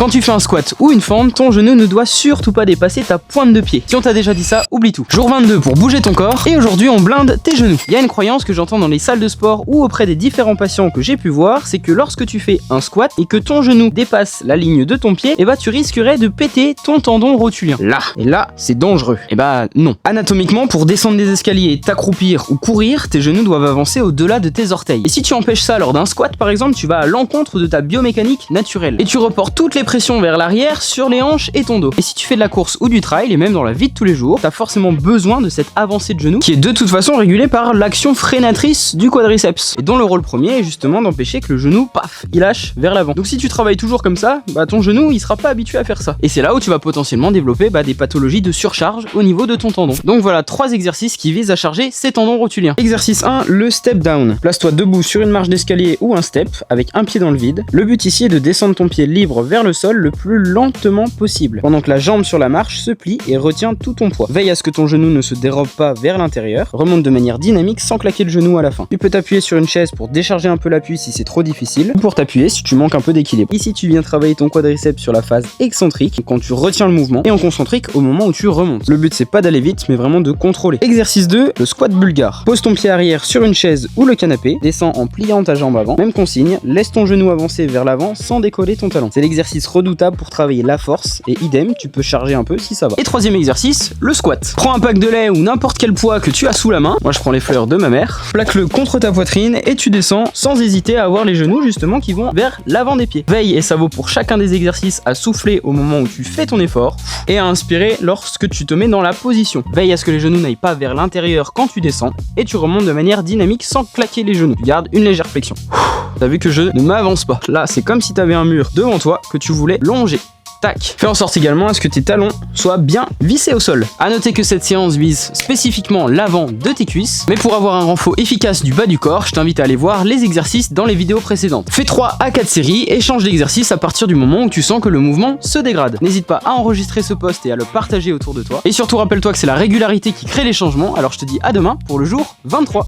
Quand tu fais un squat ou une fente, ton genou ne doit surtout pas dépasser ta pointe de pied. Si on t'a déjà dit ça, oublie tout. Jour 22 pour bouger ton corps, et aujourd'hui on blinde tes genoux. Il y a une croyance que j'entends dans les salles de sport ou auprès des différents patients que j'ai pu voir, c'est que lorsque tu fais un squat et que ton genou dépasse la ligne de ton pied, et bah tu risquerais de péter ton tendon rotulien. Là, et là, c'est dangereux. Et bah non. Anatomiquement, pour descendre des escaliers, t'accroupir ou courir, tes genoux doivent avancer au-delà de tes orteils. Et si tu empêches ça lors d'un squat par exemple, tu vas à l'encontre de ta biomécanique naturelle. Et tu reportes toutes les pressions vers l'arrière sur les hanches et ton dos. Et si tu fais de la course ou du trail, et même dans la vie de tous les jours, t'as forcément besoin de cette avancée de genou qui est de toute façon régulée par l'action freinatrice du quadriceps. Et dont le rôle premier est justement d'empêcher que le genou, paf, il lâche vers l'avant. Donc si tu travailles toujours comme ça, bah ton genou il sera pas habitué à faire ça. Et c'est là où tu vas potentiellement développer des pathologies de surcharge au niveau de ton tendon. Donc voilà 3 exercices qui visent à charger ces tendons rotuliens. Exercice 1, le step down. Place-toi debout sur une marche d'escalier ou un step avec un pied dans le vide. Le but ici est de descendre ton pied libre vers le sol le plus lentement possible, pendant que la jambe sur la marche se plie et retient tout ton poids. Veille à ce que ton genou ne se dérobe pas vers l'intérieur. Remonte de manière dynamique sans claquer le genou à la fin. Tu peux t'appuyer sur une chaise pour décharger un peu l'appui si c'est trop difficile, ou pour t'appuyer si tu manques un peu d'équilibre. Ici tu viens travailler ton quadriceps sur la phase excentrique quand tu retiens le mouvement, et en concentrique au moment où tu remontes. Le but c'est pas d'aller vite mais vraiment de contrôler. Exercice 2, le squat bulgare. Pose ton pied arrière sur une chaise ou le canapé, descends en pliant ta jambe avant. Même consigne, laisse ton genou avancer vers l'avant sans décoller ton talon. C'est l'exercice redoutable pour travailler la force, et idem, tu peux charger un peu si ça va. Et troisième exercice, le squat. Prends un pack de lait ou n'importe quel poids que tu as sous la main. Moi je prends les fleurs de ma mère. Plaque-le contre ta poitrine et tu descends sans hésiter à avoir les genoux justement qui vont vers l'avant des pieds. Veille, et ça vaut pour chacun des exercices, à souffler au moment où tu fais ton effort et à inspirer lorsque tu te mets dans la position. Veille à ce que les genoux n'aillent pas vers l'intérieur quand tu descends, et tu remontes de manière dynamique sans claquer les genoux. Tu gardes une légère flexion. T'as vu que je ne m'avance pas. Là, c'est comme si t'avais un mur devant toi que tu voulais longer. Tac. Fais en sorte également à ce que tes talons soient bien vissés au sol. A noter que cette séance vise spécifiquement l'avant de tes cuisses, mais pour avoir un renfort efficace du bas du corps, je t'invite à aller voir les exercices dans les vidéos précédentes. Fais 3 à 4 séries et change d'exercice à partir du moment où tu sens que le mouvement se dégrade. N'hésite pas à enregistrer ce post et à le partager autour de toi. Et surtout rappelle-toi que c'est la régularité qui crée les changements, alors je te dis à demain pour le jour 23.